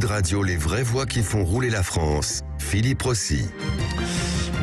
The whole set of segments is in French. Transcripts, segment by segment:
Sud Radio, les vraies voix qui font rouler la France. Philippe Rossi.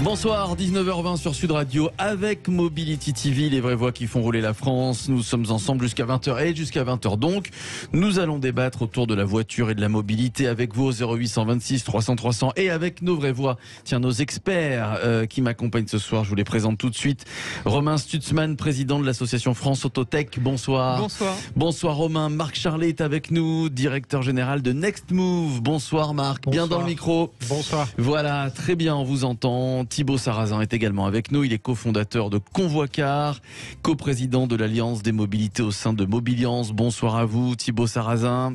Bonsoir, 19h20 sur Sud Radio avec Mobility TV, les vraies voix qui font rouler la France. Nous sommes ensemble jusqu'à 20h et jusqu'à 20h donc. Nous allons débattre autour de la voiture et de la mobilité avec vous au 0826 300 300 et avec nos vraies voix. Tiens, nos experts qui m'accompagnent ce soir, je vous les présente tout de suite. Romain Stutzmann, président de l'association France Autotech, bonsoir. Bonsoir. Bonsoir Romain. Marc Charlet est avec nous, directeur général de Next Move. Bonsoir Marc, Bonsoir. bien dans le micro. Bonsoir. Voilà, très bien, on vous entend. Thibaut Sarrazin est également avec nous. Il est cofondateur de Convoi Car, coprésident de l'Alliance des mobilités au sein de Mobiliance. Bonsoir à vous, Thibaut Sarrazin.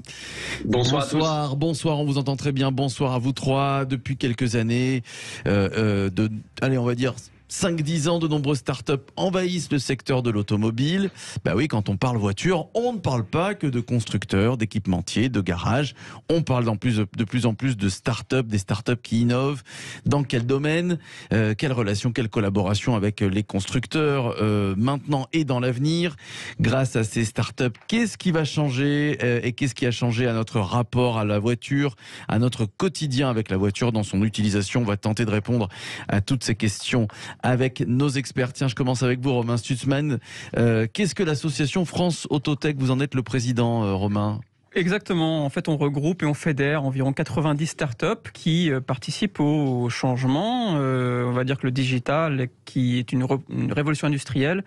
Bonsoir à tous. Bonsoir, on vous entend très bien. Bonsoir à vous trois. Depuis quelques années, allez, on va dire 5-10 ans, de nombreuses startups envahissent le secteur de l'automobile. Bah oui, quand on parle voiture, on ne parle pas que de constructeurs, d'équipementiers, de garages. On parle de plus en plus de startups, des startups qui innovent. Dans quel domaine, quelle relation, quelle collaboration avec les constructeurs maintenant et dans l'avenir. Grâce à ces startups, qu'est-ce qui va changer et qu'est-ce qui a changé à notre rapport à la voiture, à notre quotidien avec la voiture dans son utilisation? On va tenter de répondre à toutes ces questions avec nos experts. Tiens, je commence avec vous, Romain Stutzmann. Qu'est-ce que l'association France Autotech? Vous en êtes le président, Romain. Exactement. En fait, on regroupe et on fédère environ 90 startups qui participent au changement. On va dire que le digital, qui est une révolution industrielle,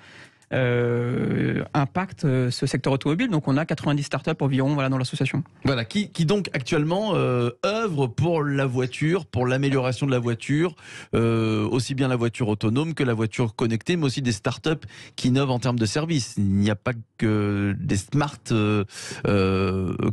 impacte ce secteur automobile. Donc on a 90 startups environ dans l'association. Voilà, qui donc actuellement œuvrent pour la voiture, pour l'amélioration de la voiture, aussi bien la voiture autonome que la voiture connectée, mais aussi des startups qui innovent en termes de services. Il n'y a pas que des smart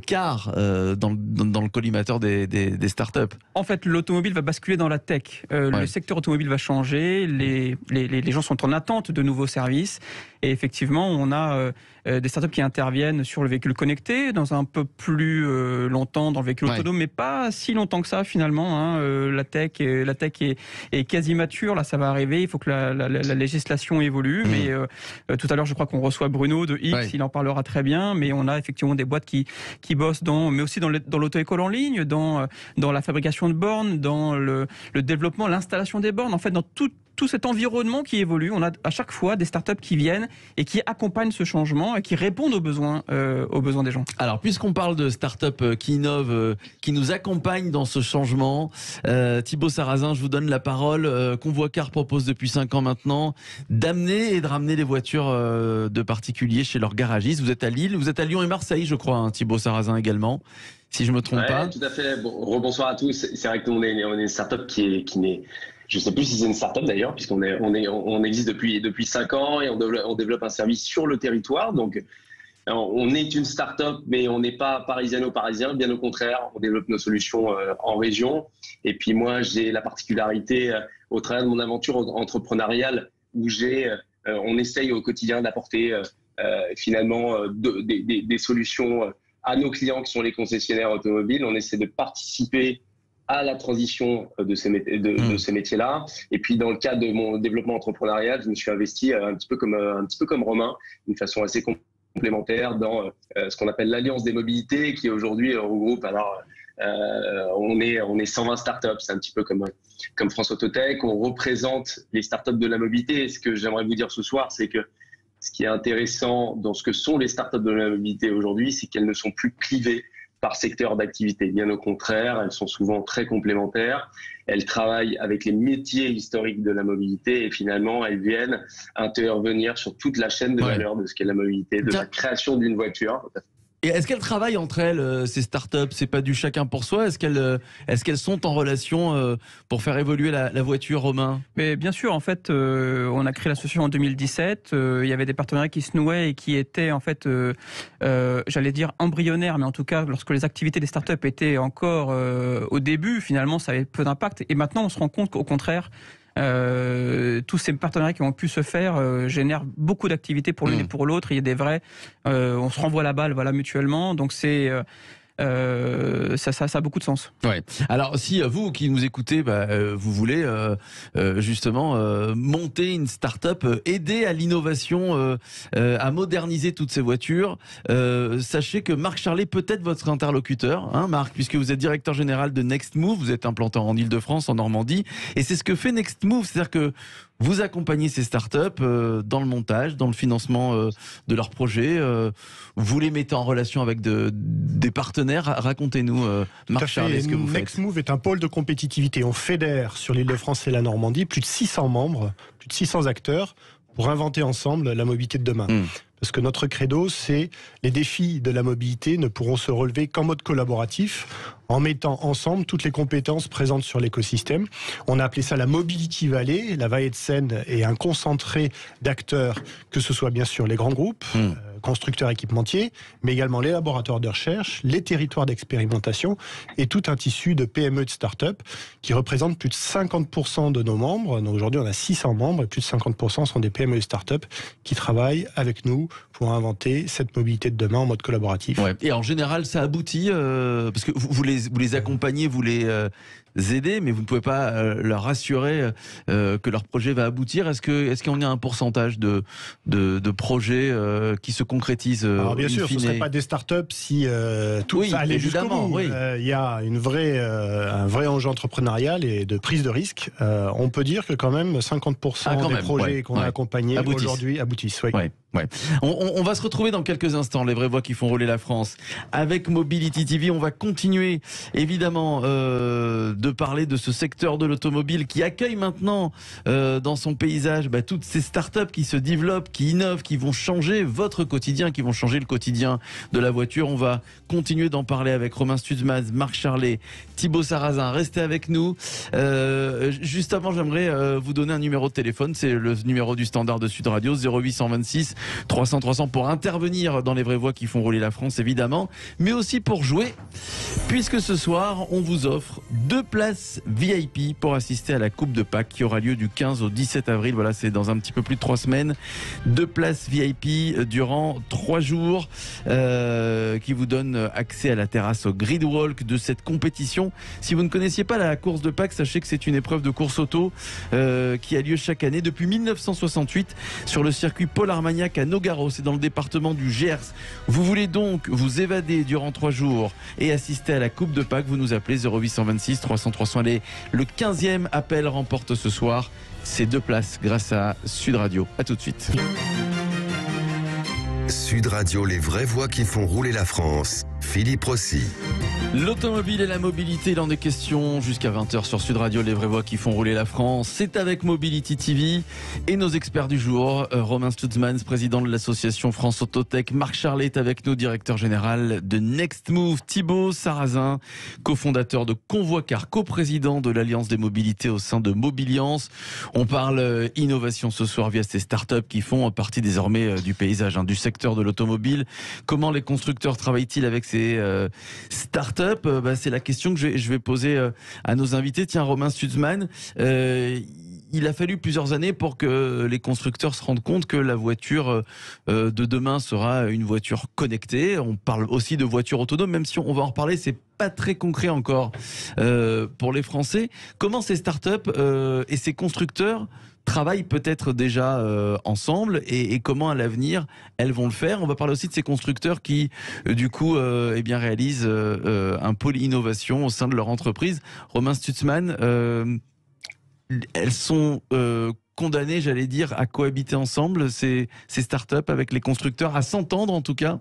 cars dans le collimateur des startups. En fait, l'automobile va basculer dans la tech. Le secteur automobile va changer, les gens sont en attente de nouveaux services. Et effectivement, on a des startups qui interviennent sur le véhicule connecté, dans un peu plus longtemps dans le véhicule autonome, mais pas si longtemps que ça finalement. La tech est quasi mature, là ça va arriver, il faut que la législation évolue. Mais tout à l'heure, je crois qu'on reçoit Bruno de X, il en parlera très bien, mais on a effectivement des boîtes qui bossent mais aussi dans l'auto-école en ligne, dans la fabrication de bornes, dans le développement, l'installation des bornes, en fait dans tout cet environnement qui évolue. On a à chaque fois des startups qui viennent et qui accompagnent ce changement et qui répondent aux besoins des gens. Alors, puisqu'on parle de startups qui innovent, qui nous accompagnent dans ce changement, Thibaut Sarrazin, je vous donne la parole. Convoi Car propose depuis 5 ans maintenant d'amener et de ramener les voitures de particuliers chez leurs garagistes. Vous êtes à Lille, vous êtes à Lyon et Marseille, je crois, Thibaut Sarrazin également, si je me trompe pas. Tout à fait. Rebonsoir à tous. C'est vrai que nous, on est une startup qui n'est... Je ne sais plus si c'est une start-up d'ailleurs, puisqu'on existe depuis 5 ans et on développe un service sur le territoire. Donc, on est une start-up, mais on n'est pas parisiano-parisien. Bien au contraire, on développe nos solutions en région. Et puis moi, j'ai la particularité, au travers de mon aventure entrepreneuriale, où on essaye au quotidien d'apporter finalement des solutions à nos clients qui sont les concessionnaires automobiles. On essaie de participer à la transition de ces métiers-là. Et puis, dans le cadre de mon développement entrepreneurial, je me suis investi un petit peu comme Romain, d'une façon assez complémentaire dans ce qu'on appelle l'Alliance des mobilités, qui aujourd'hui regroupe, on est 120 startups, c'est un petit peu comme France Autotech. On représente les startups de la mobilité. Et ce que j'aimerais vous dire ce soir, c'est que ce qui est intéressant dans ce que sont les startups de la mobilité aujourd'hui, c'est qu'elles ne sont plus clivées par secteur d'activité. Bien au contraire, elles sont souvent très complémentaires. Elles travaillent avec les métiers historiques de la mobilité et finalement, elles viennent intervenir sur toute la chaîne de valeur de ce qu'est la mobilité, de la création d'une voiture. Et est-ce qu'elles travaillent entre elles, ces startups? C'est pas du chacun pour soi? Est-ce qu'elles sont en relation pour faire évoluer la voiture, Romain? Mais bien sûr, en fait, on a créé l'association en 2017. Il y avait des partenariats qui se nouaient et qui étaient en fait, j'allais dire embryonnaires, mais en tout cas, lorsque les activités des startups étaient encore au début, finalement, ça avait peu d'impact. Et maintenant, on se rend compte qu'au contraire, tous ces partenariats qui ont pu se faire génèrent beaucoup d'activités pour l'une et pour l'autre. Il y a des vrais, on se renvoie la balle, mutuellement. Donc c'est ça a beaucoup de sens. Ouais. Alors si vous qui nous écoutez, vous voulez justement monter une start-up, aider à l'innovation, à moderniser toutes ces voitures, sachez que Marc Charlet peut être votre interlocuteur, hein, Marc, puisque vous êtes directeur général de Next Move, vous êtes implanté en Ile-de-France, en Normandie, et c'est ce que fait Next Move, c'est-à-dire que vous accompagnez ces startups dans le montage, dans le financement de leurs projets. Vous les mettez en relation avec des partenaires. Racontez-nous, Marc Charlet, ce que vous faites. Next Move est un pôle de compétitivité. On fédère sur l'Île-de-France et la Normandie plus de 600 membres, plus de 600 acteurs pour inventer ensemble la mobilité de demain. Parce que notre credo, c'est les défis de la mobilité ne pourront se relever qu'en mode collaboratif, en mettant ensemble toutes les compétences présentes sur l'écosystème. On a appelé ça la Mobility Valley. La vallée de Seine est un concentré d'acteurs, que ce soit bien sûr les grands groupes, constructeurs équipementiers, mais également les laboratoires de recherche, les territoires d'expérimentation et tout un tissu de PME de start-up qui représentent plus de 50% de nos membres. Donc aujourd'hui, on a 600 membres et plus de 50% sont des PME et start-up qui travaillent avec nous pour inventer cette mobilité de demain en mode collaboratif. Ouais. Et en général, ça aboutit parce que vous les accompagnez, vous les aider, mais vous ne pouvez pas leur assurer que leur projet va aboutir. Est-ce qu'on a un pourcentage de projets qui se concrétisent Alors bien sûr, ce ne serait pas des startups si tout ça allait jusqu'au bout. Il y a un vrai enjeu entrepreneurial et de prise de risque. On peut dire que quand même 50% des projets qu'on a accompagnés aujourd'hui aboutissent. Ouais. On va se retrouver dans quelques instants, les vraies voix qui font rouler la France. Avec Mobility TV, on va continuer évidemment de parler de ce secteur de l'automobile qui accueille maintenant dans son paysage toutes ces startups qui se développent, qui innovent, qui vont changer votre quotidien, qui vont changer le quotidien de la voiture. On va continuer d'en parler avec Romain Stutzman, Marc Charlet, Thibaut Sarrazin. Restez avec nous. Juste avant, j'aimerais vous donner un numéro de téléphone. C'est le numéro du standard de Sud Radio, 0826 300 300 pour intervenir dans les vraies voix qui font rouler la France, évidemment, mais aussi pour jouer, puisque ce soir, on vous offre 2 places VIP pour assister à la Coupe de Pâques qui aura lieu du 15 au 17 avril. Voilà, c'est dans un petit peu plus de 3 semaines. 2 places VIP durant 3 jours qui vous donnent accès à la terrasse au grid walk de cette compétition. Si vous ne connaissiez pas la course de Pâques, sachez que c'est une épreuve de course auto qui a lieu chaque année depuis 1968 sur le circuit Paul Armagnac à Nogaro, c'est dans le département du Gers. Vous voulez donc vous évader durant 3 jours et assister à la Coupe de Pâques, vous nous appelez 0826 300 300. Allez, le 15e appel remporte ce soir ces 2 places grâce à Sud Radio. À tout de suite. Sud Radio, les vraies voix qui font rouler la France. Philippe Rossi. L'automobile et la mobilité, il en est question jusqu'à 20h sur Sud Radio, les vraies voix qui font rouler la France. C'est avec Mobility TV et nos experts du jour, Romain Stutzman, président de l'association France Autotech, Marc Charlet est avec nous, directeur général de Next Move, Thibaut Sarrazin, cofondateur de Convoi Car, coprésident de l'Alliance des mobilités au sein de Mobiliance. On parle innovation ce soir via ces startups qui font partie désormais du paysage, du secteur de l'automobile. Comment les constructeurs travaillent-ils avec ces startups? C'est la question que je vais poser à nos invités. Tiens, Romain Stutzman, il a fallu plusieurs années pour que les constructeurs se rendent compte que la voiture de demain sera une voiture connectée. On parle aussi de voiture autonome, même si on va en reparler, c'est pas très concret encore pour les Français. Comment ces startups et ces constructeurs travaillent peut-être déjà ensemble et comment à l'avenir elles vont le faire. On va parler aussi de ces constructeurs qui du coup réalisent un pôle innovation au sein de leur entreprise. Romain Stutzman, elles sont condamnées, j'allais dire, à cohabiter ensemble, ces startups avec les constructeurs, à s'entendre en tout cas?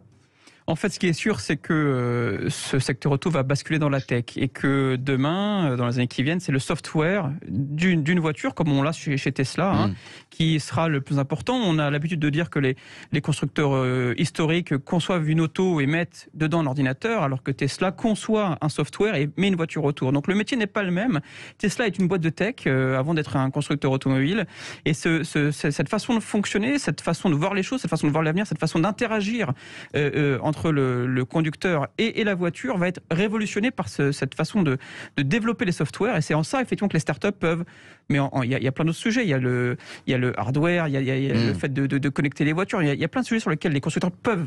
En fait, ce qui est sûr, c'est que ce secteur auto va basculer dans la tech et que demain, dans les années qui viennent, c'est le software d'une voiture, comme on l'a chez Tesla, qui sera le plus important. On a l'habitude de dire que les constructeurs historiques conçoivent une auto et mettent dedans un ordinateur, alors que Tesla conçoit un software et met une voiture autour. Donc le métier n'est pas le même. Tesla est une boîte de tech avant d'être un constructeur automobile. Et cette façon de fonctionner, cette façon de voir les choses, cette façon de voir l'avenir, cette façon d'interagir entre le conducteur et la voiture va être révolutionnée par cette façon de développer les softwares. Et c'est en ça, effectivement, que les startups peuvent... Mais il y a plein d'autres sujets. Il y a le hardware, il y a le fait de connecter les voitures. Il y a plein de sujets sur lesquels les constructeurs peuvent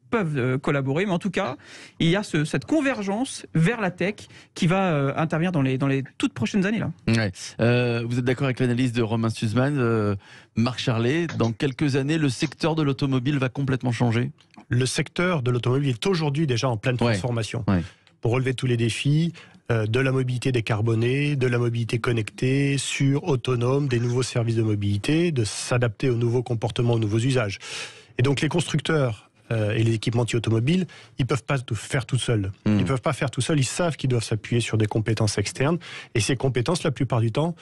peuvent collaborer, mais en tout cas, il y a cette convergence vers la tech qui va intervenir dans les toutes prochaines années. Là. Ouais. Vous êtes d'accord avec l'analyse de Romain Sussman, Marc Charlet, dans quelques années, le secteur de l'automobile va complètement changer? Le secteur de l'automobile est aujourd'hui déjà en pleine transformation. Ouais. Pour relever tous les défis, de la mobilité décarbonée, de la mobilité connectée, sûre, autonome, des nouveaux services de mobilité, de s'adapter aux nouveaux comportements, aux nouveaux usages. Et donc les constructeurs et les équipementiers automobiles, ils peuvent pas tout faire tout seuls. Ils peuvent pas faire tout seuls, ils savent qu'ils doivent s'appuyer sur des compétences externes. Et ces compétences, la plupart du temps,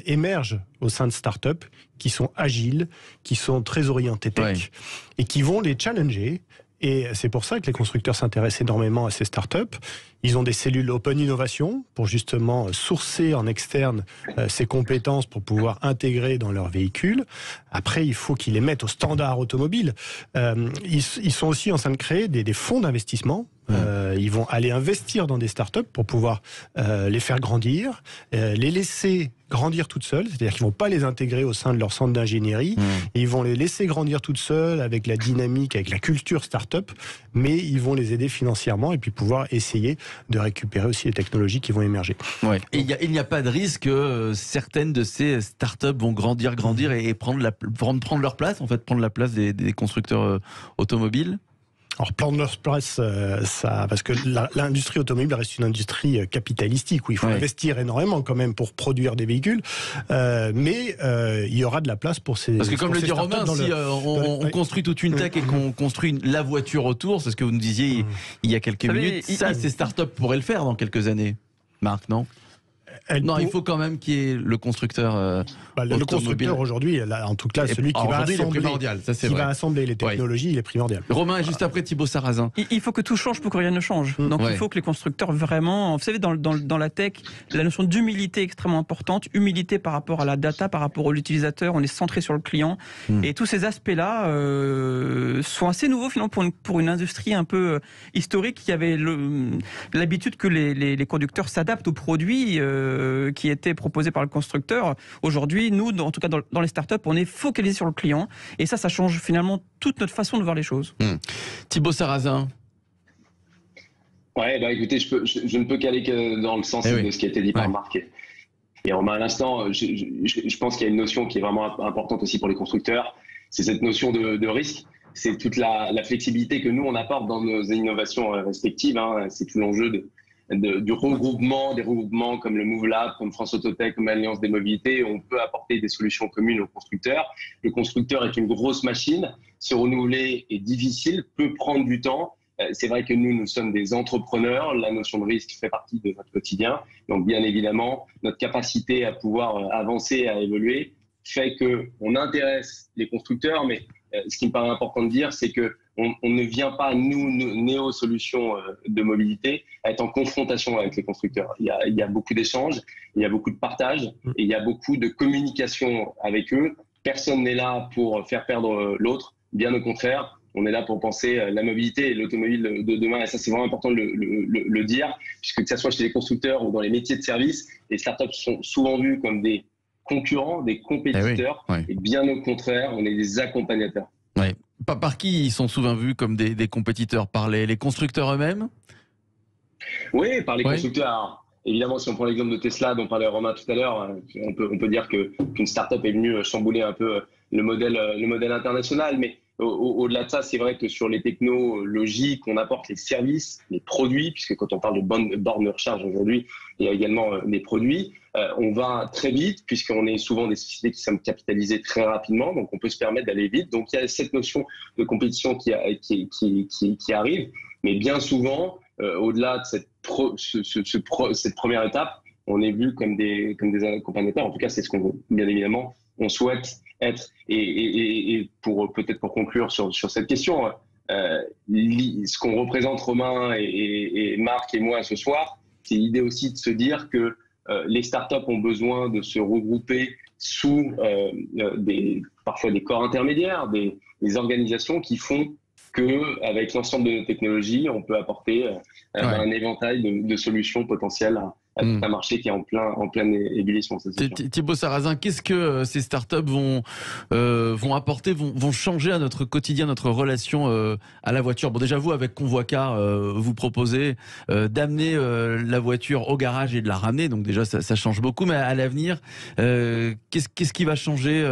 émergent au sein de startups qui sont agiles, qui sont très orientées tech, et qui vont les challenger. Et c'est pour ça que les constructeurs s'intéressent énormément à ces startups. Ils ont des cellules Open Innovation pour justement sourcer en externe ces compétences pour pouvoir intégrer dans leurs véhicules. Après, il faut qu'ils les mettent au standard automobile. Ils sont aussi en train de créer des fonds d'investissement. Ils vont aller investir dans des startups pour pouvoir les faire grandir, les laisser grandir toutes seules, c'est-à-dire qu'ils ne vont pas les intégrer au sein de leur centre d'ingénierie, et ils vont les laisser grandir toutes seules avec la dynamique, avec la culture startup, mais ils vont les aider financièrement et puis pouvoir essayer de récupérer aussi les technologies qui vont émerger. Ouais. Et il n'y a pas de risque que certaines de ces startups vont grandir et prendre leur place, en fait, prendre la place des constructeurs automobiles? Alors, prendre leur place, parce que l'industrie automobile reste une industrie capitalistique où il faut investir énormément quand même pour produire des véhicules, mais il y aura de la place pour ces. Parce que comme le dit Romain, si on construit toute une tech et qu'on construit la voiture autour, c'est ce que vous nous disiez il y a quelques minutes, ces startups pourraient le faire dans quelques années. Marc, non? Il faut quand même qu'il y ait le constructeur. Le constructeur aujourd'hui, en tout cas, celui qui va assembler les technologies, il est primordial. Romain, juste après Thibaut Sarrazin. Il faut que tout change pour que rien ne change. Donc il faut que les constructeurs vraiment. Vous savez, dans la tech, la notion d'humilité est extrêmement importante. Humilité par rapport à la data, par rapport à l'utilisateur. On est centré sur le client. Et tous ces aspects-là sont assez nouveaux finalement pour une industrie un peu historique qui avait l'habitude que les conducteurs s'adaptent aux produits qui étaient proposés par le constructeur. Aujourd'hui, nous, en tout cas dans les startups, on est focalisé sur le client et ça change finalement toute notre façon de voir les choses. Thibaut Sarrazin. Ouais, écoutez, je ne peux qu'aller que dans le sens de ce qui a été dit par Marc et Romain à l'instant. Je pense qu'il y a une notion qui est vraiment importante aussi pour les constructeurs, c'est cette notion de risque. C'est toute la flexibilité que nous, on apporte dans nos innovations respectives. C'est tout l'enjeu du regroupement, des regroupements comme le Move Lab, comme France Autotech, comme l'Alliance des mobilités. On peut apporter des solutions communes aux constructeurs. Le constructeur est une grosse machine. Se renouveler est difficile, peut prendre du temps. C'est vrai que nous sommes des entrepreneurs. La notion de risque fait partie de notre quotidien. Donc, bien évidemment, notre capacité à pouvoir avancer, à évoluer, fait qu'on intéresse les constructeurs. Mais ce qui me paraît important de dire, c'est que on ne vient pas, nous, Néo Solutions de mobilité, à être en confrontation avec les constructeurs. Il y a beaucoup d'échanges, il y a beaucoup de partage et il y a beaucoup de communication avec eux. Personne n'est là pour faire perdre l'autre, bien au contraire. On est là pour penser la mobilité et l'automobile de demain. Et ça, c'est vraiment important de le dire, puisque que ce soit chez les constructeurs ou dans les métiers de service, les startups sont souvent vues comme des concurrents, des compétiteurs. Et bien au contraire, on est des accompagnateurs. Par qui ils sont souvent vus comme des compétiteurs? Par les constructeurs eux-mêmes? Oui, par les constructeurs. Alors, évidemment, si on prend l'exemple de Tesla dont parlait Romain tout à l'heure, on peut dire qu'une start-up est venue chambouler un peu le modèle international. Mais au-delà de ça, c'est vrai que sur les technologies qu'on apporte, les services, les produits, puisque quand on parle de bornes de recharge aujourd'hui, il y a également des produits. On va très vite, puisqu'on est souvent des sociétés qui sommes capitalisées très rapidement, donc on peut se permettre d'aller vite. Donc il y a cette notion de compétition qui arrive, mais bien souvent, au-delà de cette première étape, on est vu comme des accompagnateurs. En tout cas, c'est ce qu'on veut, bien évidemment. On souhaite être, et pour conclure sur cette question, ce qu'on représente Romain et Marc et moi ce soir, c'est l'idée aussi de se dire que les startups ont besoin de se regrouper sous parfois des corps intermédiaires, des organisations qui font qu'avec l'ensemble de nos technologies, on peut apporter un éventail de solutions potentielles tout un marché qui est en pleine ébullition. Thibaut Sarrazin, qu'est-ce que ces startups vont apporter, vont changer à notre quotidien, notre relation à la voiture? Bon, déjà vous, avec Convoicar, vous proposez d'amener la voiture au garage et de la ramener, donc déjà ça change beaucoup. Mais à l'avenir, qu'est-ce qui va changer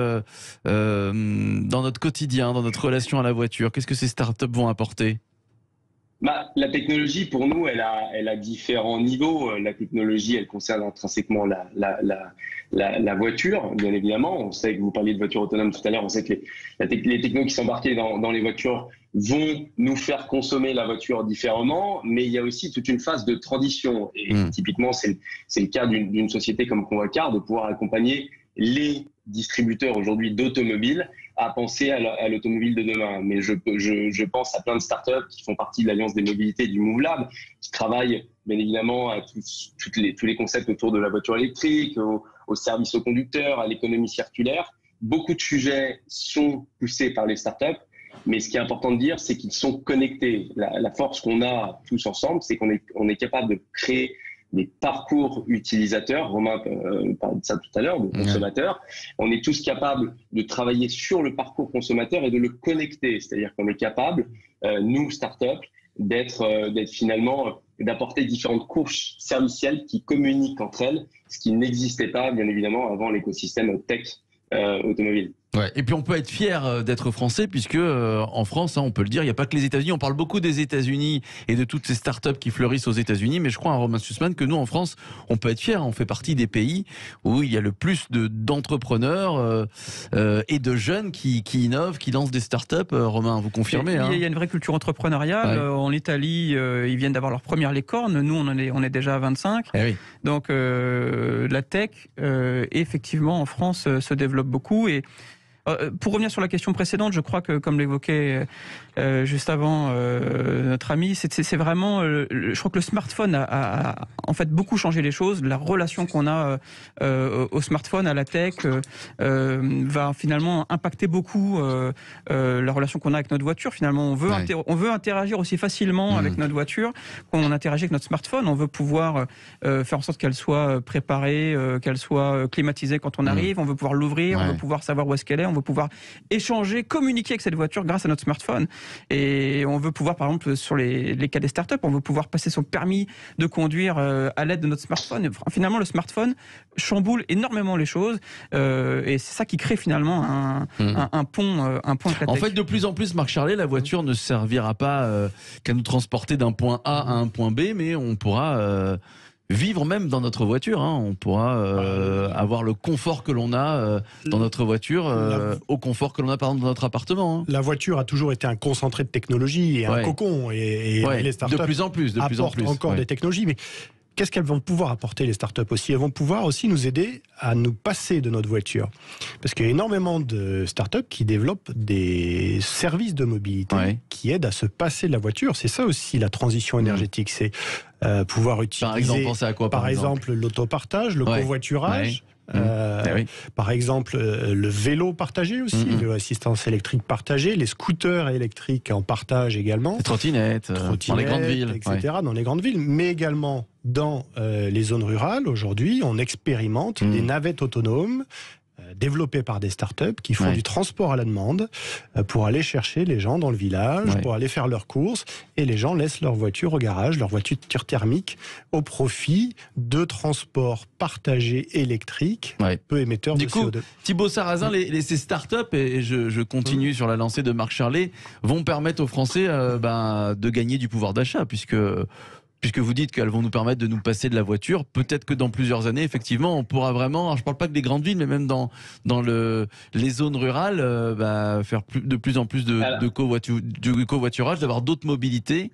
dans notre quotidien, dans notre relation à la voiture? Qu'est-ce que ces startups vont apporter? La technologie, pour nous, elle a différents niveaux. La technologie, elle concerne intrinsèquement la voiture, bien évidemment. On sait que vous parliez de voitures autonomes tout à l'heure. On sait que les technos qui sont embarqués dans les voitures vont nous faire consommer la voiture différemment, mais il y a aussi toute une phase de transition. Et typiquement, c'est le cas d'une société comme Convoicar de pouvoir accompagner les distributeurs aujourd'hui d'automobiles à penser à l'automobile de demain. Mais je pense à plein de startups qui font partie de l'Alliance des mobilités du Move Lab, qui travaillent bien évidemment à tous les concepts autour de la voiture électrique, au service aux conducteurs, à l'économie circulaire. Beaucoup de sujets sont poussés par les startups, mais ce qui est important de dire, c'est qu'ils sont connectés. La force qu'on a tous ensemble, c'est qu'on est capable de créer des parcours utilisateurs. Romain parlait de ça tout à l'heure, de consommateurs. On est tous capables de travailler sur le parcours consommateur et de le connecter. C'est-à-dire qu'on est capable, nous, startups, d'apporter différentes couches servicielles qui communiquent entre elles, ce qui n'existait pas, bien évidemment, avant l'écosystème tech automobile. Ouais. Et puis on peut être fier d'être français puisque en France, on peut le dire, il n'y a pas que les États-Unis. On parle beaucoup des États-Unis et de toutes ces startups qui fleurissent aux États-Unis, mais je crois, Romain Sussman, que nous en France, on peut être fier. On fait partie des pays où il y a le plus d'entrepreneurs et de jeunes qui innovent, qui lancent des startups. Romain, vous confirmez? Il y a une vraie culture entrepreneuriale. Ouais. En Italie, ils viennent d'avoir leur première licorne. Nous, on est déjà à 25. Eh oui. Donc la tech, effectivement, en France, se développe beaucoup. Et pour revenir sur la question précédente, je crois que, comme l'évoquait juste avant notre ami, c'est vraiment, je crois que le smartphone a en fait beaucoup changé les choses. La relation qu'on a au smartphone, à la tech, va finalement impacter beaucoup la relation qu'on a avec notre voiture. Finalement, on veut interagir aussi facilement avec notre voiture qu'on interagit avec notre smartphone. On veut pouvoir faire en sorte qu'elle soit préparée, qu'elle soit climatisée quand on arrive. On veut pouvoir l'ouvrir, on veut pouvoir savoir où est-ce qu'elle est. On veut pouvoir échanger, communiquer avec cette voiture grâce à notre smartphone. Et on veut pouvoir, par exemple, sur les cas des startups, on veut pouvoir passer son permis de conduire à l'aide de notre smartphone. Finalement, le smartphone chamboule énormément les choses. Et c'est ça qui crée finalement un pont avec la tech. En fait, de plus en plus, Marc Charlet, la voiture ne servira pas qu'à nous transporter d'un point A à un point B, mais on pourra vivre même dans notre voiture, on pourra avoir le confort que l'on a dans notre voiture au confort que l'on a par exemple dans notre appartement. La voiture a toujours été un concentré de technologie et un cocon, et les startups de plus en plus apportent encore des technologies. Mais qu'est-ce qu'elles vont pouvoir apporter, les startups aussi? Elles vont pouvoir aussi nous aider à nous passer de notre voiture. Parce qu'il y a énormément de startups qui développent des services de mobilité qui aident à se passer de la voiture. C'est ça aussi la transition énergétique. C'est pouvoir utiliser, par exemple, pensez à quoi, par exemple l'autopartage, le covoiturage. Par exemple, le vélo partagé aussi, le vélo assistance électrique partagé, les scooters électriques en partage également. Les trottinettes dans les grandes villes. Etc., dans les grandes villes, mais également dans les zones rurales. Aujourd'hui, on expérimente des navettes autonomes développées par des startups qui font du transport à la demande pour aller chercher les gens dans le village, pour aller faire leurs courses, et les gens laissent leur voiture au garage, leur voiture thermique, au profit de transports partagés électriques, peu émetteurs de CO2. Thibaut Sarrazin, ces startups, et je continue sur la lancée de Marc Charlet, vont permettre aux Français de gagner du pouvoir d'achat, puisque vous dites qu'elles vont nous permettre de nous passer de la voiture. Peut-être que dans plusieurs années, effectivement, on pourra vraiment, alors je ne parle pas que des grandes villes, mais même dans les zones rurales, faire de plus en plus de covoiturage, d'avoir d'autres mobilités.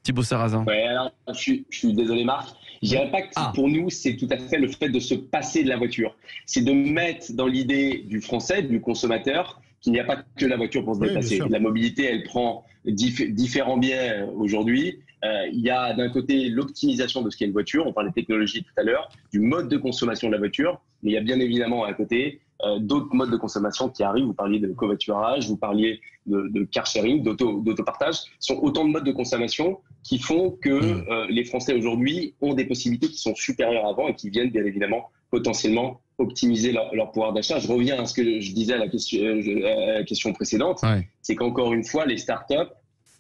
Thibaut Sarrazin. Alors, je suis désolé, Marc. Je dirais pas que pour nous, c'est tout à fait le fait de se passer de la voiture. C'est de mettre dans l'idée du Français, du consommateur, qu'il n'y a pas que la voiture pour se déplacer. La mobilité, elle prend différents biais aujourd'hui. Il y a d'un côté l'optimisation de ce qu'est une voiture, on parlait de technologie tout à l'heure, du mode de consommation de la voiture, mais il y a bien évidemment à côté d'autres modes de consommation qui arrivent. Vous parliez de covoiturage, vous parliez de car sharing, d'autopartage. Ce sont autant de modes de consommation qui font que les Français aujourd'hui ont des possibilités qui sont supérieures avant et qui viennent bien évidemment potentiellement optimiser leur pouvoir d'achat. Je reviens à ce que je disais à la question précédente, c'est qu'encore une fois, les startups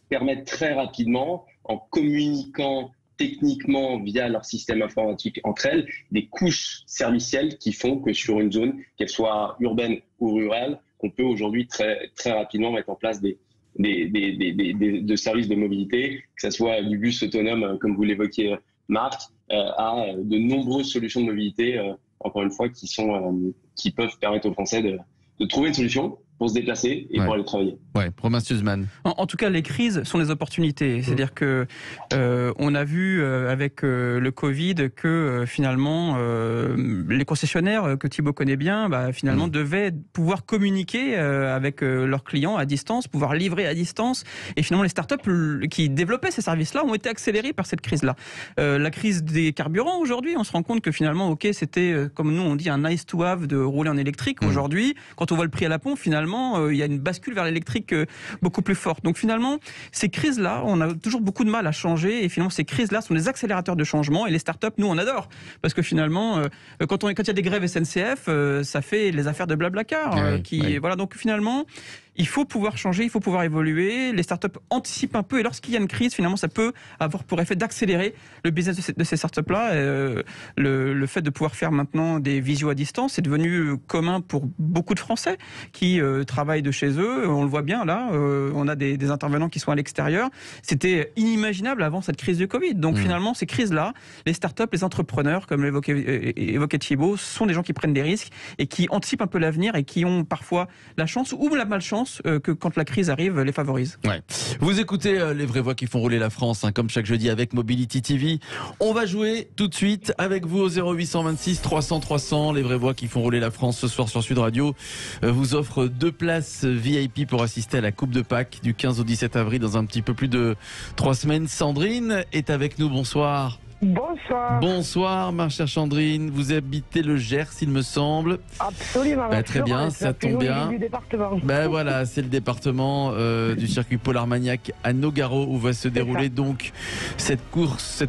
permettent très rapidement, en communiquant techniquement via leur système informatique entre elles, des couches servicielles qui font que sur une zone, qu'elle soit urbaine ou rurale, on peut aujourd'hui très, très rapidement mettre en place des services de mobilité, que ce soit du bus autonome, comme vous l'évoquiez, Marc, à de nombreuses solutions de mobilité, encore une fois, qui peuvent permettre aux Français de trouver une solution pour se déplacer et pour aller travailler. Romain Stutzmann. En tout cas, les crises sont des opportunités. C'est-à-dire que on a vu avec le Covid que finalement les concessionnaires que Thibaut connaît bien, finalement devaient pouvoir communiquer avec leurs clients à distance, pouvoir livrer à distance. Et finalement, les startups qui développaient ces services-là ont été accélérés par cette crise-là. La crise des carburants aujourd'hui, on se rend compte que finalement, c'était comme nous on dit un nice to have de rouler en électrique. Aujourd'hui, quand on voit le prix à la pompe, finalement il y a une bascule vers l'électrique beaucoup plus forte. Donc finalement, ces crises-là, on a toujours beaucoup de mal à changer et finalement ces crises-là sont des accélérateurs de changement et les startups, nous on adore parce que finalement, quand il y a des grèves SNCF, ça fait les affaires de Blablacar. Voilà, donc finalement, il faut pouvoir changer, il faut pouvoir évoluer. Les startups anticipent un peu et lorsqu'il y a une crise, finalement, ça peut avoir pour effet d'accélérer le business de ces startups-là. Le fait de pouvoir faire maintenant des visios à distance, c'est devenu commun pour beaucoup de Français qui travaillent de chez eux. On le voit bien là, on a des intervenants qui sont à l'extérieur. C'était inimaginable avant cette crise du Covid. Donc finalement, ces crises-là, les startups, les entrepreneurs, comme l'évoquait Thibaut, sont des gens qui prennent des risques et qui anticipent un peu l'avenir et qui ont parfois la chance ou la malchance que quand la crise arrive, les favorise. Vous écoutez les vraies voix qui font rouler la France, comme chaque jeudi avec Mobility TV. On va jouer tout de suite avec vous au 0826 300 300. Les vraies voix qui font rouler la France ce soir sur Sud Radio vous offre 2 places VIP pour assister à la Coupe de Pâques du 15 au 17 avril dans un petit peu plus de 3 semaines. Sandrine est avec nous, bonsoir. Bonsoir. Bonsoir, ma chère Sandrine. Vous habitez le Gers, il me semble. Absolument. Très bien, ça tombe bien. Du département. Voilà, c'est le département du circuit Paul Armagnac à Nogaro où va se dérouler donc cette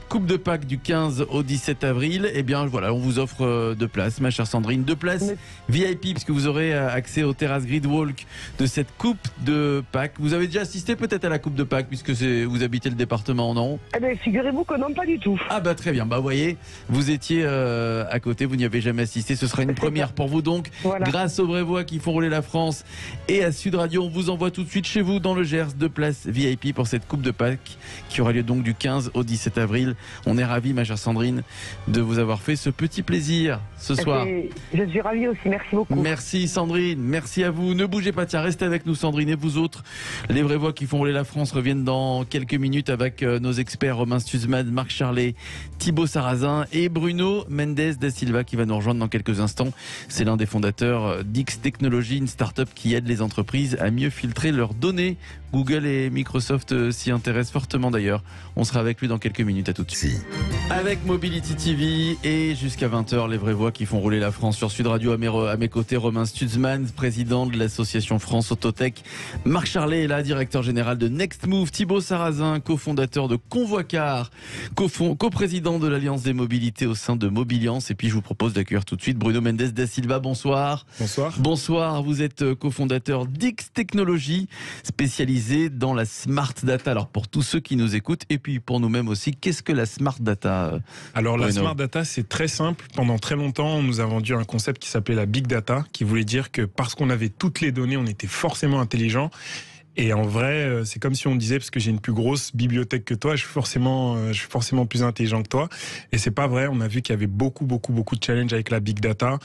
Coupe de Pâques du 15 au 17 avril. Eh bien, voilà, on vous offre 2 places, ma chère Sandrine. 2 places VIP, puisque vous aurez accès aux terrasses Gridwalk de cette Coupe de Pâques. Vous avez déjà assisté peut-être à la Coupe de Pâques, puisque vous habitez le département, non? Eh bien, figurez-vous que non, pas du tout. Très bien, vous voyez, vous étiez à côté, vous n'y avez jamais assisté, ce sera une première pour vous donc, grâce aux vraies voix qui font rouler la France et à Sud Radio, on vous envoie tout de suite chez vous dans le Gers 2 places VIP pour cette Coupe de Pâques qui aura lieu donc du 15 au 17 avril. On est ravis, ma chère Sandrine, de vous avoir fait ce petit plaisir ce soir. Je suis ravi aussi, merci beaucoup. Merci Sandrine, merci à vous, ne bougez pas, tiens, restez avec nous Sandrine et vous autres. Les vraies voix qui font rouler la France reviennent dans quelques minutes avec nos experts Romain Stutzmann, Marc Charlet, Thibaut Sarrazin et Bruno Mendes da Silva qui va nous rejoindre dans quelques instants. C'est l'un des fondateurs d'X Technologies, une start-up qui aide les entreprises à mieux filtrer leurs données. Google et Microsoft s'y intéressent fortement d'ailleurs. On sera avec lui dans quelques minutes, à tout de suite. Avec Mobility TV et jusqu'à 20h, les vraies voix qui font rouler la France sur Sud Radio. À mes côtés, Romain Stutzmann, président de l'association France Autotech. Marc Charlet est là, directeur général de Next Move. Thibaut Sarrazin, cofondateur de Convoicar, coprésident de l'Alliance des mobilités au sein de Mobiliance. Et puis je vous propose d'accueillir tout de suite Bruno Mendes da Silva. Bonsoir. Bonsoir. Bonsoir, vous êtes cofondateur d'X Technologies, spécialisé dans la Smart Data. Alors pour tous ceux qui nous écoutent et puis pour nous-mêmes aussi, qu'est-ce que la Smart Data? Alors la Smart Data, c'est très simple. Pendant très longtemps, on nous a vendu un concept qui s'appelait la Big Data, qui voulait dire que parce qu'on avait toutes les données, on était forcément intelligent. Et en vrai, c'est comme si on disait, parce que j'ai une plus grosse bibliothèque que toi, je suis forcément plus intelligent que toi. Et c'est pas vrai. On a vu qu'il y avait beaucoup de challenges avec la big data.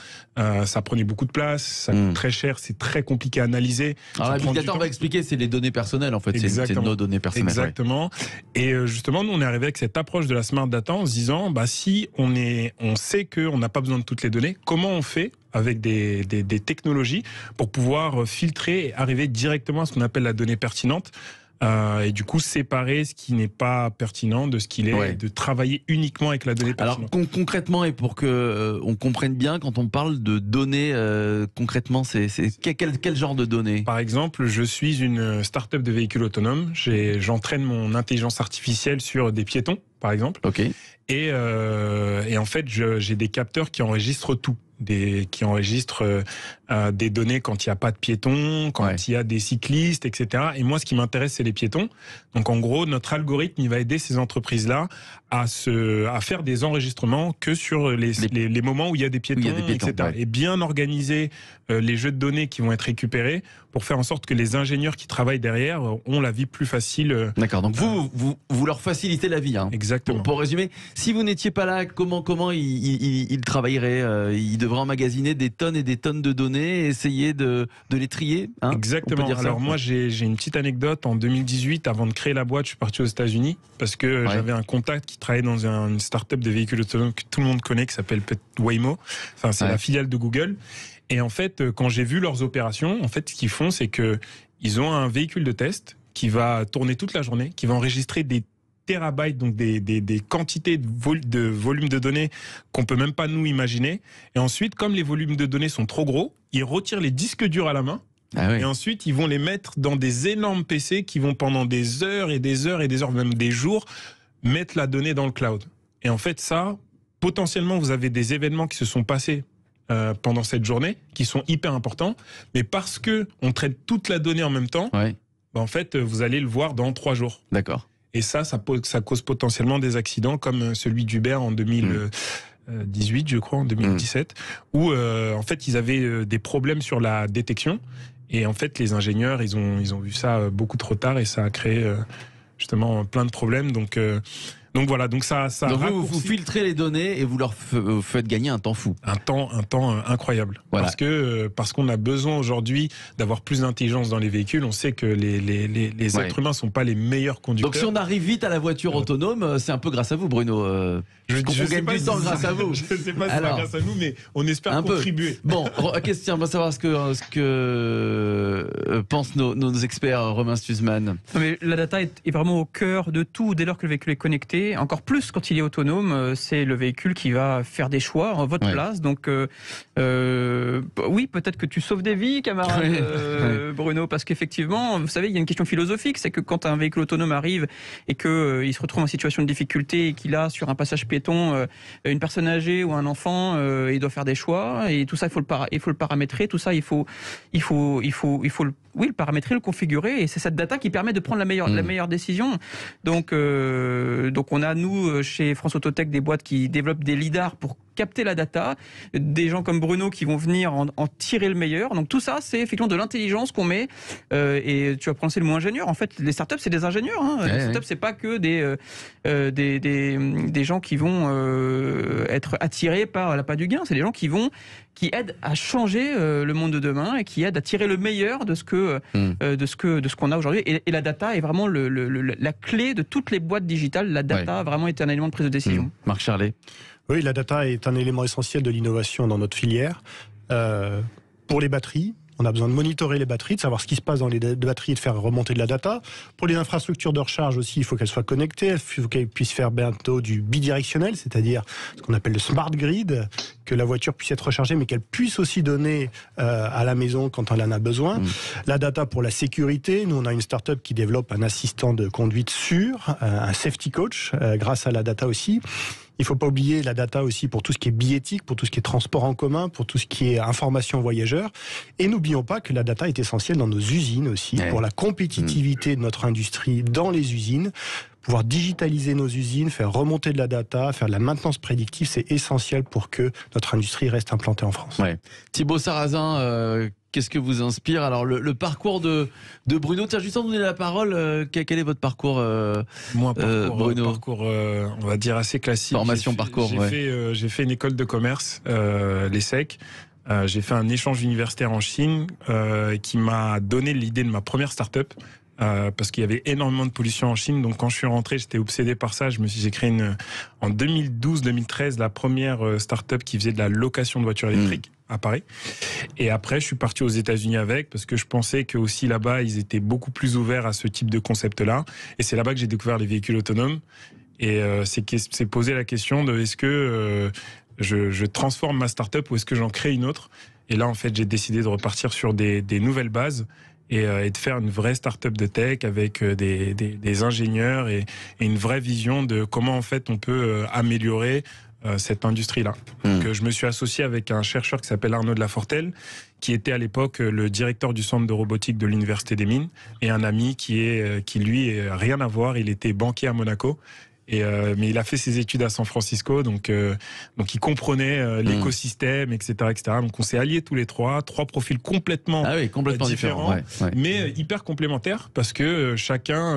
Ça prenait beaucoup de place, ça coûte très cher, c'est très compliqué à analyser. Alors la big data, on va expliquer, c'est les données personnelles en fait. C'est nos données personnelles. Exactement. Ouais. Et justement, nous on est arrivé avec cette approche de la smart data en se disant, si on sait qu'on n'a pas besoin de toutes les données, comment on fait avec des technologies pour pouvoir filtrer et arriver directement à ce qu'on appelle la donnée pertinente. Et du coup, séparer ce qui n'est pas pertinent de ce qu'il est, de travailler uniquement avec la donnée pertinente. Alors concrètement, et pour que on comprenne bien, quand on parle de données, concrètement, c'est quel genre de données? Par exemple, je suis une start-up de véhicules autonomes. J'entraîne mon intelligence artificielle sur des piétons, par exemple. Ok. Et en fait, j'ai des capteurs qui enregistrent tout. Qui enregistrent des données quand il n'y a pas de piétons, quand il y a des cyclistes, etc. Et moi, ce qui m'intéresse, c'est les piétons. Donc, en gros, notre algorithme, il va aider ces entreprises-là à faire des enregistrements que sur les moments où il y a des piétons, etc. Ouais. Et bien organiser les jeux de données qui vont être récupérés pour faire en sorte que les ingénieurs qui travaillent derrière ont la vie plus facile. D'accord. Donc, vous leur facilitez la vie. Hein. Exactement. Pour résumer, si vous n'étiez pas là, comment ils travailleraient? Ils devraient emmagasiner des tonnes et des tonnes de données et essayer de les trier. Hein, exactement. Alors moi, j'ai une petite anecdote. En 2018, avant de créer la boîte, je suis parti aux États-Unis parce que j'avais un contact qui travaillait dans une start-up de véhicules autonomes que tout le monde connaît, qui s'appelle Waymo. Enfin, c'est la filiale de Google. Et en fait, quand j'ai vu leurs opérations, en fait, ce qu'ils font, c'est que ils ont un véhicule de test qui va tourner toute la journée, qui va enregistrer des terabytes, donc des quantités de volumes de données qu'on peut même pas nous imaginer. Et ensuite, comme les volumes de données sont trop gros, ils retirent les disques durs à la main. Et ensuite, ils vont les mettre dans des énormes PC qui vont pendant des heures et des heures et des heures, même des jours, mettre la donnée dans le cloud. Et en fait, ça, potentiellement, vous avez des événements qui se sont passés pendant cette journée, qui sont hyper importants, mais parce que on traite toute la donnée en même temps, en fait, vous allez le voir dans 3 jours. D'accord. Et ça cause potentiellement des accidents comme celui d'Uber en 2018, je crois, en 2017, où en fait, ils avaient des problèmes sur la détection. Et en fait, les ingénieurs, ils ont vu ça beaucoup trop tard et ça a créé justement plein de problèmes. Donc voilà, donc ça donc vous filtrez les données et vous leur faites gagner un temps fou. Un temps incroyable. Voilà. Parce qu'on a besoin aujourd'hui d'avoir plus d'intelligence dans les véhicules. On sait que les êtres humains sont pas les meilleurs conducteurs. Donc si on arrive vite à la voiture autonome, c'est un peu grâce à vous, Bruno. Je gagne du temps grâce à vous. Je ne sais pas si c'est grâce à nous, mais on espère contribuer. Bon, question, on va savoir ce que pensent nos experts, Romain Stutzmann. Non, mais la data est vraiment au cœur de tout. Dès lors que le véhicule est connecté, encore plus quand il est autonome, c'est le véhicule qui va faire des choix en votre place. Donc oui, peut-être que tu sauves des vies, camarade Bruno, parce qu'effectivement, vous savez, il y a une question philosophique, c'est que quand un véhicule autonome arrive et qu'il se retrouve en situation de difficulté et qu'il a sur un passage piéton une personne âgée ou un enfant, il doit faire des choix et tout ça, il faut le paramétrer, tout ça, il faut le paramétrer, le configurer, et c'est cette data qui permet de prendre la meilleure décision. Donc on a, nous, chez France Autotech, des boîtes qui développent des lidars pour capter la data, des gens comme Bruno qui vont venir en tirer le meilleur. Donc tout ça, c'est effectivement de l'intelligence qu'on met, et tu as prononcé le mot ingénieur. En fait, les startups, c'est des ingénieurs. Hein. Les startups, c'est pas que des gens qui vont être attirés par l'appât du gain. C'est des gens qui aident à changer le monde de demain et qui aident à tirer le meilleur de ce qu'on a aujourd'hui. Et la data est vraiment la clé de toutes les boîtes digitales. La data a vraiment été un élément de prise de décision. Marc Charlet. Oui, la data est un élément essentiel de l'innovation dans notre filière. Pour les batteries, on a besoin de monitorer les batteries, de savoir ce qui se passe dans les batteries et de faire remonter de la data. Pour les infrastructures de recharge aussi, il faut qu'elles soient connectées, il faut qu'elles puissent faire bientôt du bidirectionnel, c'est-à-dire ce qu'on appelle le smart grid, que la voiture puisse être rechargée, mais qu'elle puisse aussi donner à la maison quand elle en a besoin. La data pour la sécurité, nous on a une start-up qui développe un assistant de conduite sûr, un safety coach, grâce à la data aussi. Il ne faut pas oublier la data aussi pour tout ce qui est billettique, pour tout ce qui est transport en commun, pour tout ce qui est information voyageurs. Et n'oublions pas que la data est essentielle dans nos usines aussi, pour la compétitivité de notre industrie dans les usines. Pouvoir digitaliser nos usines, faire remonter de la data, faire de la maintenance prédictive, c'est essentiel pour que notre industrie reste implantée en France. Thibaut Sarrazin, qu'est-ce que vous inspire? Alors le parcours de Bruno, tiens, juste en donner la parole, quel est votre parcours, Moi, Bruno? Parcours, on va dire assez classique. Formation, parcours, j'ai fait une école de commerce, l'ESSEC. J'ai fait un échange universitaire en Chine qui m'a donné l'idée de ma première start-up parce qu'il y avait énormément de pollution en Chine. Donc quand je suis rentré, j'étais obsédé par ça. J'ai créé en 2012-2013 la première start-up qui faisait de la location de voitures électriques à Paris. Et après, je suis parti aux États-Unis avec, parce que je pensais que aussi là-bas, ils étaient beaucoup plus ouverts à ce type de concept-là. Et c'est là-bas que j'ai découvert les véhicules autonomes. Et c'est poser la question de est-ce que je transforme ma start-up ou est-ce que j'en crée une autre. Et là, en fait, j'ai décidé de repartir sur des nouvelles bases et de faire une vraie start-up de tech avec des ingénieurs et une vraie vision de comment, en fait, on peut améliorer cette industrie-là. Donc, je me suis associé avec un chercheur qui s'appelle Arnaud de Lafortelle, qui était à l'époque le directeur du centre de robotique de l'Université des Mines, et un ami qui lui, rien à voir, il était banquier à Monaco. Mais il a fait ses études à San Francisco, donc il comprenait l'écosystème, etc., etc. Donc on s'est alliés tous les trois profils complètement différents, mais hyper complémentaires, parce que chacun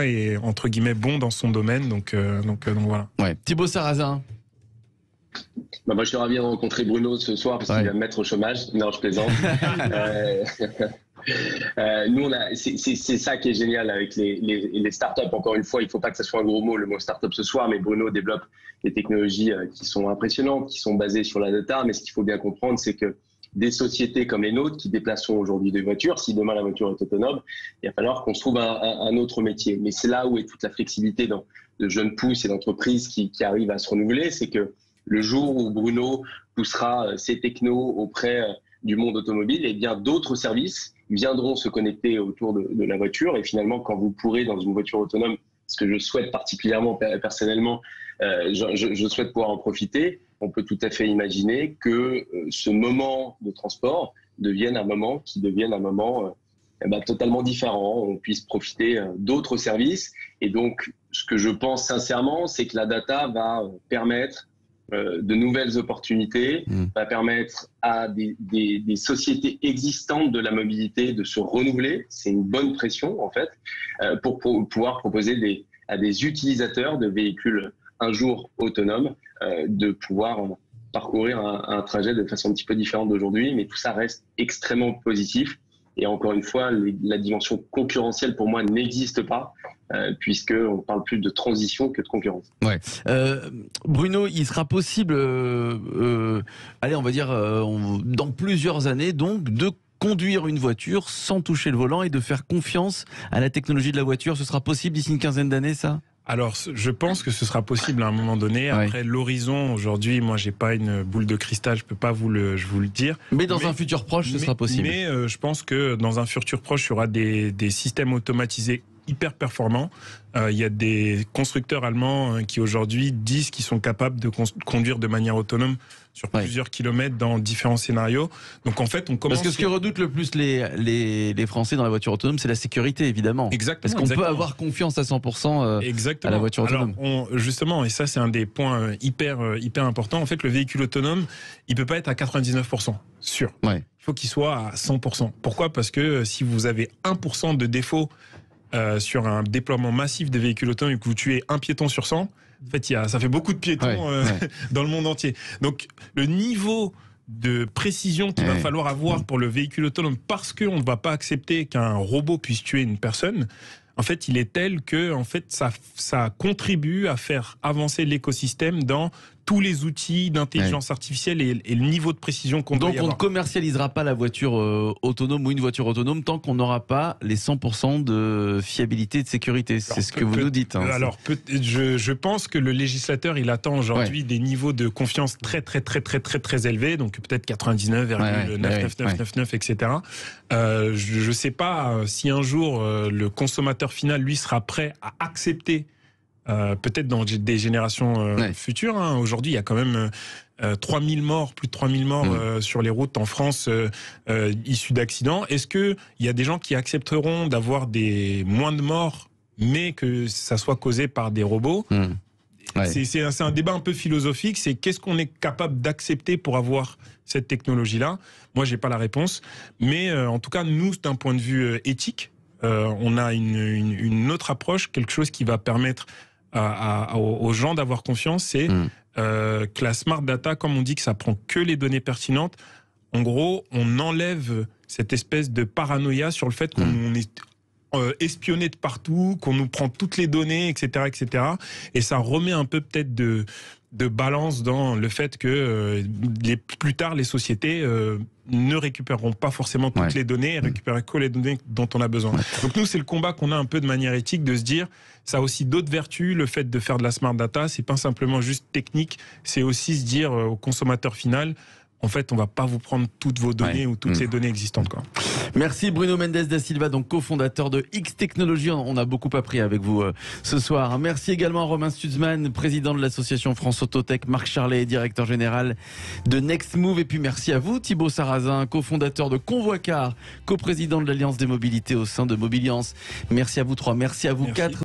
est entre guillemets bon dans son domaine, donc voilà. Ouais. Thibaut Sarrazin. Moi, je suis ravi de rencontrer Bruno ce soir parce qu'il va me mettre au chômage. Non, je plaisante. Nous, c'est ça qui est génial avec les startups. Encore une fois, il ne faut pas que ça soit un gros mot, le mot startup ce soir, mais Bruno développe des technologies qui sont impressionnantes, qui sont basées sur la data. Mais ce qu'il faut bien comprendre, c'est que des sociétés comme les nôtres qui déplaçons aujourd'hui des voitures, si demain la voiture est autonome, il va falloir qu'on se trouve un autre métier. Mais c'est là où est toute la flexibilité de jeunes pousses et d'entreprises qui arrivent à se renouveler. C'est que le jour où Bruno poussera ses technos auprès du monde automobile, et bien d'autres services viendront se connecter autour de la voiture. Et finalement, quand vous pourrez dans une voiture autonome, ce que je souhaite particulièrement personnellement, je souhaite pouvoir en profiter, on peut tout à fait imaginer que ce moment de transport devienne un moment totalement différent. On puisse profiter d'autres services. Et donc, ce que je pense sincèrement, c'est que la data va permettre de nouvelles opportunités, va permettre à des sociétés existantes de la mobilité de se renouveler. C'est une bonne pression, en fait, pour pouvoir proposer à des utilisateurs de véhicules un jour autonomes de pouvoir parcourir un trajet de façon un petit peu différente d'aujourd'hui. Mais tout ça reste extrêmement positif. Et encore une fois, la dimension concurrentielle, pour moi, n'existe pas, puisqu'on parle plus de transition que de concurrence. Ouais. Bruno, il sera possible, allez, on va dire, dans plusieurs années, donc, de conduire une voiture sans toucher le volant et de faire confiance à la technologie de la voiture. Ce sera possible d'ici une quinzaine d'années, ça ? Alors, je pense que ce sera possible à un moment donné. Après, l'horizon, aujourd'hui, moi, j'ai pas une boule de cristal, je peux pas vous le dire. Mais dans un futur proche, ce sera possible. Mais je pense que dans un futur proche, il y aura des systèmes automatisés hyper performants. Il y a des constructeurs allemands qui aujourd'hui disent qu'ils sont capables de conduire de manière autonome sur plusieurs kilomètres dans différents scénarios. Donc en fait, on commence... Parce que ce que redoutent le plus les Français dans la voiture autonome, c'est la sécurité, évidemment. Exactement. Parce qu'on peut avoir confiance à 100% à la voiture autonome. Alors, justement, et ça c'est un des points hyper importants, en fait, le véhicule autonome, il peut pas être à 99% sûr. Il faut qu'il soit à 100%. Pourquoi ? Parce que si vous avez 1% de défaut sur un déploiement massif des véhicules autonomes et que vous tuez un piéton sur 100, en fait, ça fait beaucoup de piétons dans le monde entier. Donc, le niveau de précision qu'il va falloir avoir pour le véhicule autonome, parce qu'on ne va pas accepter qu'un robot puisse tuer une personne, en fait, il est tel que en fait, ça contribue à faire avancer l'écosystème dans tous les outils d'intelligence artificielle et le niveau de précision qu'on doit y avoir. Donc on ne commercialisera pas la voiture autonome ou une voiture autonome tant qu'on n'aura pas les 100% de fiabilité et de sécurité. C'est ce que vous nous dites. Alors je pense que le législateur, il attend aujourd'hui des niveaux de confiance très élevés, donc peut-être 99,99999, etc. Je ne sais pas si un jour le consommateur final, lui, sera prêt à accepter peut-être dans des générations futures. Aujourd'hui, il y a quand même plus de 3000 morts sur les routes en France issus d'accidents. Est-ce qu'il y a des gens qui accepteront d'avoir moins de morts, mais que ça soit causé par des robots ? C'est un débat un peu philosophique. C'est qu'est-ce qu'on est capable d'accepter pour avoir cette technologie-là ? Moi, j'ai pas la réponse. Mais en tout cas, nous, d'un point de vue éthique, on a une autre approche, quelque chose qui va permettre aux gens d'avoir confiance, c'est que la smart data, comme on dit que ça prend que les données pertinentes, en gros, on enlève cette espèce de paranoïa sur le fait qu'on est espionnés de partout, qu'on nous prend toutes les données, etc., etc. Et ça remet un peu peut-être de balance dans le fait que plus tard, les sociétés ne récupéreront pas forcément toutes les données et récupéreront que les données dont on a besoin. Donc nous, c'est le combat qu'on a un peu de manière éthique, de se dire, ça a aussi d'autres vertus, le fait de faire de la smart data, c'est pas simplement juste technique, c'est aussi se dire au consommateur final, en fait, on va pas vous prendre toutes vos données ou toutes les données existantes, quoi. Merci Bruno Mendes da Silva, donc cofondateur de X Technologies. On a beaucoup appris avec vous ce soir. Merci également à Romain Stutzman, président de l'association France Autotech, Marc Charlet, directeur général de Next Move. Et puis merci à vous Thibaut Sarrazin, cofondateur de Convoicar, coprésident de l'Alliance des mobilités au sein de Mobiliance. Merci à vous trois, merci à vous quatre.